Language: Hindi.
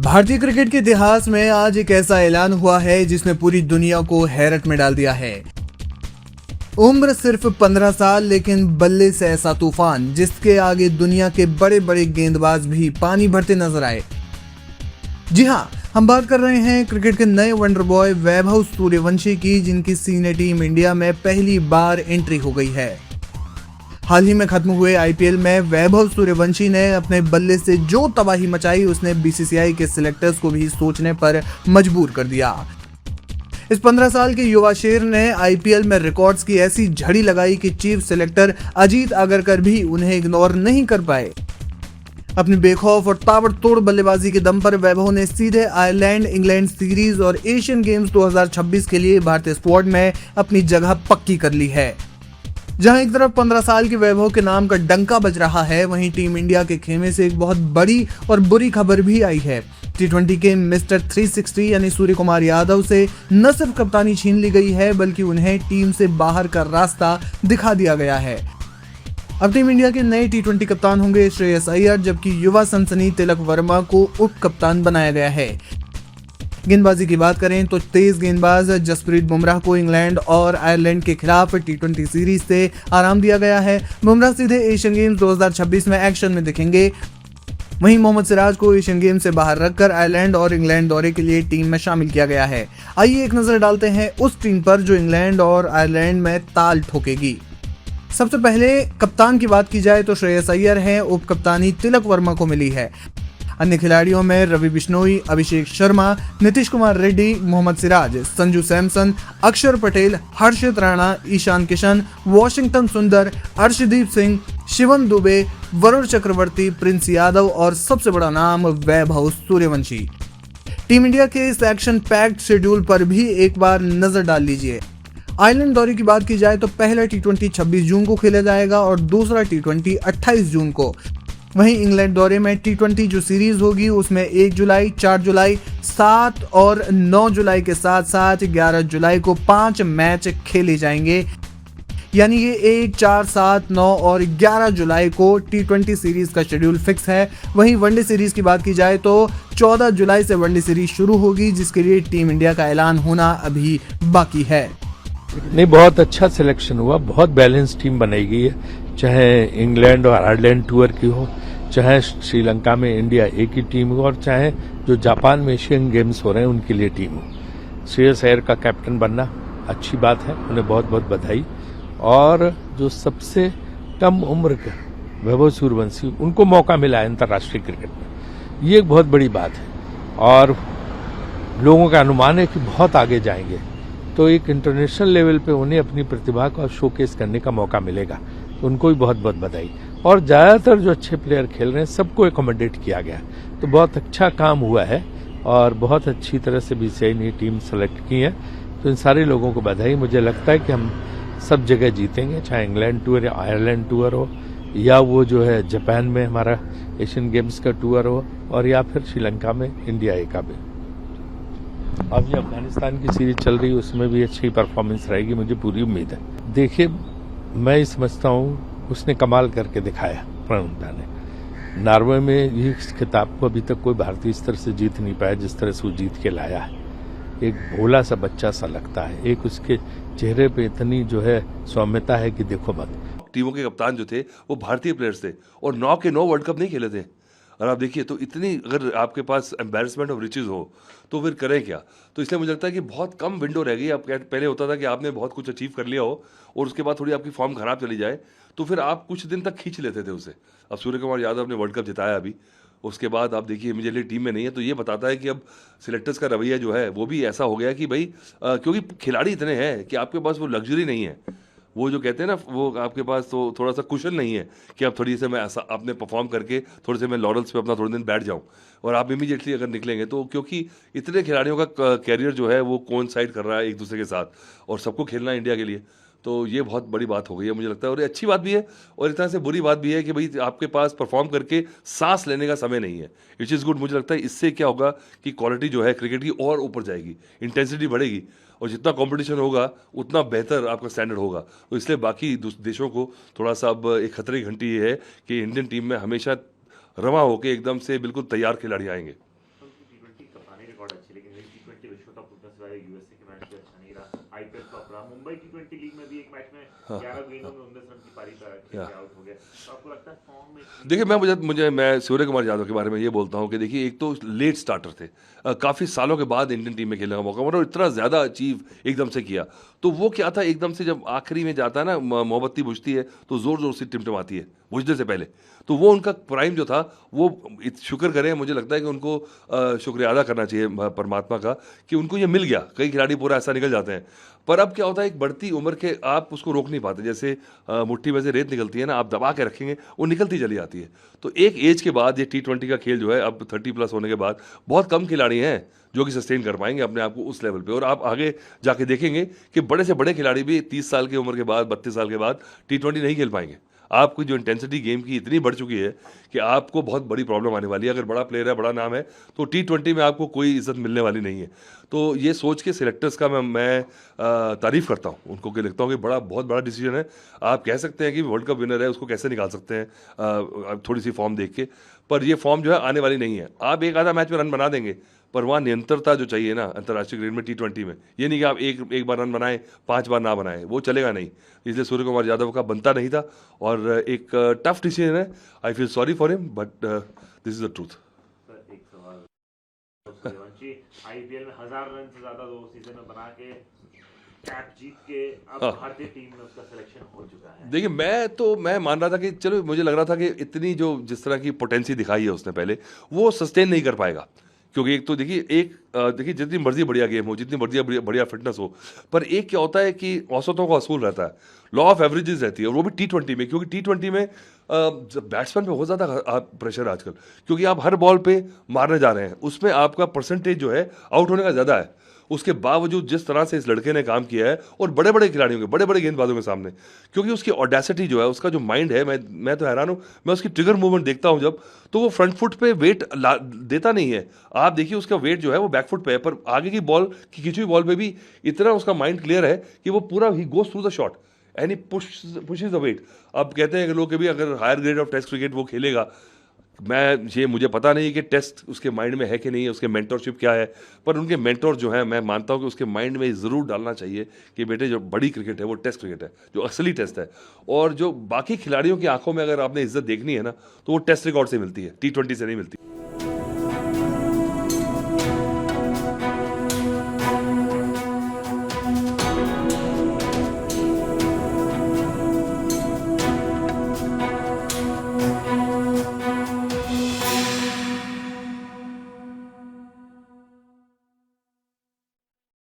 भारतीय क्रिकेट के इतिहास में आज एक ऐसा ऐलान हुआ है जिसने पूरी दुनिया को हैरत में डाल दिया है। उम्र सिर्फ 15 साल, लेकिन बल्ले से ऐसा तूफान जिसके आगे दुनिया के बड़े बड़े गेंदबाज भी पानी भरते नजर आए। जी हां, हम बात कर रहे हैं क्रिकेट के नए वंडर बॉय वैभव सूर्यवंशी की, जिनकी सीनियर टीम इंडिया में पहली बार एंट्री हो गई है। हाल ही में खत्म हुए आईपीएल में वैभव सूर्यवंशी ने अपने बल्ले से जो तबाही मचाई, उसने बीसीसीआई के सिलेक्टर्स को भी सोचने पर मजबूर कर दिया। इस 15 साल के युवा शेर ने आईपीएल में रिकॉर्ड्स की ऐसी झड़ी लगाई कि चीफ सिलेक्टर अजीत आगरकर भी उन्हें इग्नोर नहीं कर पाए। अपनी बेखौफ और ताबड़तोड़ बल्लेबाजी के दम पर वैभव ने सीधे आयरलैंड इंग्लैंड सीरीज और एशियन गेम्स 2026 के लिए भारतीय स्क्वाड में अपनी जगह पक्की कर ली है। जहां एक तरफ 15 साल के वैभव के नाम का डंका बज रहा है, वहीं टीम इंडिया के खेमे से एक बहुत बड़ी और बुरी खबर भी आई है। टी20 के मिस्टर 360 यानी सूर्य कुमार यादव से न सिर्फ कप्तानी छीन ली गई है, बल्कि उन्हें टीम से बाहर का रास्ता दिखा दिया गया है। अब टीम इंडिया के नए टी20 कप्तान होंगे श्रेयस अय्यर, जबकि युवा सनसनी तिलक वर्मा को उप कप्तान बनाया गया है। गेंदबाजी की बात करें तो तेज गेंदबाज जसप्रीत बुमराह को इंग्लैंड और आयरलैंड के खिलाफ टी20 सीरीज से आराम दिया गया है। बुमराह सीधे एशियन गेम्स 2026 में एक्शन में दिखेंगे। वहीं मोहम्मद सिराज को एशियन गेम्स से बाहर रखकर आयरलैंड और इंग्लैंड दौरे के लिए टीम में शामिल किया गया है। आइए एक नजर डालते हैं उस टीम पर जो इंग्लैंड और आयरलैंड में ताल ठोकेगी। सबसे पहले कप्तान की बात की जाए तो श्रेयस अय्यर हैं, उप कप्तानी तिलक वर्मा को मिली है। अन्य खिलाड़ियों में रवि बिश्नोई, अभिषेक शर्मा, नीतीश कुमार रेड्डी, मोहम्मद सिराज, संजू सैमसन, अक्षर पटेल, हर्षित राणा, ईशान किशन, वॉशिंगटन सुंदर, अर्शदीप सिंह, शिवम दुबे, वरुण चक्रवर्ती, प्रिंस यादव और सबसे बड़ा नाम वैभव सूर्यवंशी। टीम इंडिया के इस एक्शन पैक्ड शेड्यूल पर भी एक बार नजर डाल लीजिए। आयरलैंड दौरे की बात की जाए तो पहला टी20 26 जून को खेला जाएगा और दूसरा टी20 28 जून को। वहीं इंग्लैंड दौरे में टी20 जो सीरीज होगी उसमें 1 जुलाई, 4 जुलाई, 7 और 9 जुलाई के साथ साथ 11 जुलाई को 5 मैच खेले जाएंगे। यानी ये 1, 4, 7, 9 और 11 जुलाई को टी20 सीरीज का शेड्यूल फिक्स है। वहीं वनडे सीरीज की बात की जाए तो 14 जुलाई से वनडे सीरीज शुरू होगी, जिसके लिए टीम इंडिया का ऐलान होना अभी बाकी है। नहीं, बहुत अच्छा सिलेक्शन हुआ, बहुत बैलेंस टीम बनाई गई है, चाहे इंग्लैंड और आयरलैंड टूर की हो, चाहे श्रीलंका में इंडिया एक ही टीम हो, और चाहे जो जापान में एशियन गेम्स हो रहे हैं उनके लिए टीम हो। श्रेयस अय्यर का कैप्टन बनना अच्छी बात है, उन्हें बहुत बहुत बधाई। और जो सबसे कम उम्र के वैभव सूर्यवंशी, उनको मौका मिला है अंतर्राष्ट्रीय क्रिकेट में, ये एक बहुत बड़ी बात है। और लोगों का अनुमान है कि बहुत आगे जाएंगे, तो एक इंटरनेशनल लेवल पे उन्हें अपनी प्रतिभा को शोकेस करने का मौका मिलेगा, तो उनको भी बहुत बहुत बधाई। और ज्यादातर जो अच्छे प्लेयर खेल रहे हैं सबको एकोमोडेट किया गया, तो बहुत अच्छा काम हुआ है और बहुत अच्छी तरह से बीसीसीआई ने टीम सेलेक्ट की है, तो इन सारे लोगों को बधाई। मुझे लगता है कि हम सब जगह जीतेंगे, चाहे इंग्लैंड टूर या आयरलैंड टूर हो, या वो जो है जापान में हमारा एशियन गेम्स का टूर हो, और या फिर श्रीलंका में इंडिया ए का भी। अब जो अफगानिस्तान की सीरीज चल रही है उसमें भी अच्छी परफॉर्मेंस रहेगी, मुझे पूरी उम्मीद है। देखिए, मैं समझता हूँ उसने कमाल करके दिखाया प्रणवदा ने। नॉर्वे में इस खिताब को अभी तक कोई भारतीय स्तर से जीत नहीं पाया जिस तरह से वो जीत के लाया है। एक भोला सा बच्चा सा लगता है, एक उसके चेहरे पे इतनी जो है सौम्यता है कि देखो मत। टीमों के कप्तान जो थे वो भारतीय प्लेयर्स थे और 9 के 9 वर्ल्ड कप नहीं खेले थे। और आप देखिए, तो इतनी अगर आपके पास एम्बैरसमेंट ऑफ रिचेज हो तो फिर करें क्या। तो इसलिए मुझे लगता है कि बहुत कम विंडो रह गई। अब पहले होता था कि आपने बहुत कुछ अचीव कर लिया हो और उसके बाद थोड़ी आपकी फॉर्म खराब चली जाए तो फिर आप कुछ दिन तक खींच लेते थे उसे। अब सूर्य कुमार यादव ने वर्ल्ड कप जिताया अभी, उसके बाद आप देखिए इमीडिएटली टीम में नहीं है, तो ये बताता है कि अब सिलेक्टर्स का रवैया जो है वो भी ऐसा हो गया कि भाई क्योंकि खिलाड़ी इतने हैं कि आपके पास वो लग्जरी नहीं है, वो जो कहते हैं ना, वो आपके पास तो थोड़ा सा कुशन नहीं है कि अब थोड़ी से मैं ऐसा अपने परफॉर्म करके थोड़े से मैं लॉरल्स पे अपना थोड़े दिन बैठ जाऊं और आप इमीडिएटली अगर निकलेंगे तो, क्योंकि इतने खिलाड़ियों का कैरियर जो है वो कोइंसाइड कर रहा है एक दूसरे के साथ और सबको खेलना है इंडिया के लिए, तो ये बहुत बड़ी बात हो गई है मुझे लगता है। और ये अच्छी बात भी है और इस तरह से बुरी बात भी है कि भाई आपके पास परफॉर्म करके सांस लेने का समय नहीं है, विच इज़ गुड। मुझे लगता है इससे क्या होगा कि क्वालिटी जो है क्रिकेट की और ऊपर जाएगी, इंटेंसिटी बढ़ेगी और जितना कंपटीशन होगा उतना बेहतर आपका स्टैंडर्ड होगा। तो इसलिए बाकी देशों को थोड़ा सा अब एक खतरे की घंटी ये है कि इंडियन टीम में हमेशा रवा होकर एकदम से बिल्कुल तैयार खिलाड़ी आएंगे। वाले T20 लीग में भी एक मैच में 11 गेंदों में 19 रन की पारी खेल के आउट हो गया, तो आपको लगता है फॉर्म में? देखिए मैं सूर्य कुमार यादव के बारे में ये बोलता हूँ कि देखिए एक तो लेट स्टार्टर थे, काफ़ी सालों के बाद इंडियन टीम में खेलने का मौका मिला और इतना ज़्यादा अचीव एकदम से किया। तो वो क्या था, एकदम से जब आखिरी में जाता है ना, मोमबत्ती बुझती है तो ज़ोर ज़ोर से टिमटिमाती है बुझने से पहले। तो वो उनका प्राइम जो था वो शुक्र करें, मुझे लगता है कि उनको शुक्रिया अदा करना चाहिए परमात्मा का कि उनको ये मिल गया। कई खिलाड़ी पूरा ऐसा निकल जाते हैं, पर अब क्या होता है, एक बढ़ती उम्र के आप उसको रोक नहीं पाते। जैसे मुट्ठी में से रेत निकलती है ना, आप दबा के रखेंगे वो निकलती चली जाती है। तो एक एज के बाद ये T20 का खेल जो है, अब 30+ होने के बाद बहुत कम खिलाड़ी हैं जो कि सस्टेन कर पाएंगे अपने आप को उस लेवल पे। और आप आगे जाके देखेंगे कि बड़े से बड़े खिलाड़ी भी 30 साल की उम्र के बाद, 32 साल के बाद T20 नहीं खेल पाएंगे। आपकी जो इंटेंसिटी गेम की इतनी बढ़ चुकी है कि आपको बहुत बड़ी प्रॉब्लम आने वाली है। अगर बड़ा प्लेयर है, बड़ा नाम है, तो T20 में आपको कोई इज्जत मिलने वाली नहीं है। तो ये सोच के सिलेक्टर्स का मैं तारीफ़ करता हूँ उनको, कि लिखता हूँ कि बहुत बड़ा डिसीजन है। आप कह सकते हैं कि वर्ल्ड कप विनर है, उसको कैसे निकाल सकते हैं थोड़ी सी फॉर्म देख के, पर ये फॉर्म जो है आने वाली नहीं है। आप एक आधा मैच में रन बना देंगे, पर वहाँ निरंतरता जो चाहिए ना अंतर्राष्ट्रीय क्रिकेट में T20 में, ये नहीं कि आप एक बार रन बनाएं, 5 बार ना बनाएं, वो चलेगा नहीं। इसलिए सूर्य कुमार यादव का बनता नहीं था और एक टफ डिसीजन है। I feel sorry for him, but this is the truth. Sir, एक सवाल, सूर्यवंशी आईपीएल में 1000 रन से ज्यादा 2 सीजन में बना के कैप जीत के अब भारतीय टीम में उसका सिलेक्शन हो चुका है। देखिए मैं मान रहा था कि चलो, मुझे लग रहा था कि इतनी जो जिस तरह की पोटेंसी दिखाई है उसने पहले, वो सस्टेन नहीं कर पाएगा। क्योंकि एक तो देखिए जितनी मर्जी बढ़िया गेम हो, जितनी मर्जी बढ़िया फिटनेस हो, पर एक क्या होता है कि औसतों का असूल रहता है, लॉ ऑफ एवरेजेस रहती है, और वो भी T20 में। क्योंकि T20 में बैट्समैन पे बहुत ज़्यादा प्रेशर है आजकल, क्योंकि आप हर बॉल पे मारने जा रहे हैं, उसमें आपका परसेंटेज जो है आउट होने का ज़्यादा है। उसके बावजूद जिस तरह से इस लड़के ने काम किया है, और बड़े बड़े खिलाड़ियों के, बड़े बड़े गेंदबाजों के सामने, क्योंकि उसकी ऑडेसिटी जो है, उसका जो माइंड है, मैं तो हैरान हूँ। मैं उसकी ट्रिगर मूवमेंट देखता हूँ जब, तो वो फ्रंट फुट पे वेट देता नहीं है। आप देखिए उसका वेट जो है वो बैक फुट पे है, पर आगे की बॉल की खिंची हुई बॉल पे भी इतना उसका माइंड क्लियर है कि वो पूरा ही goes through the shot and he pushes the weight. अब कहते हैं कि लोग कि अगर higher grade of test cricket वो खेलेगा, मुझे पता नहीं कि टेस्ट उसके माइंड में है कि नहीं है, उसके मेंटरशिप क्या है, पर उनके मेंटर जो है, मैं मानता हूं कि उसके माइंड में ज़रूर डालना चाहिए कि बेटे जो बड़ी क्रिकेट है वो टेस्ट क्रिकेट है, जो असली टेस्ट है। और जो बाकी खिलाड़ियों की आंखों में अगर आपने इज्जत देखनी है ना, तो वो टेस्ट रिकॉर्ड से मिलती है, T20 से नहीं मिलती।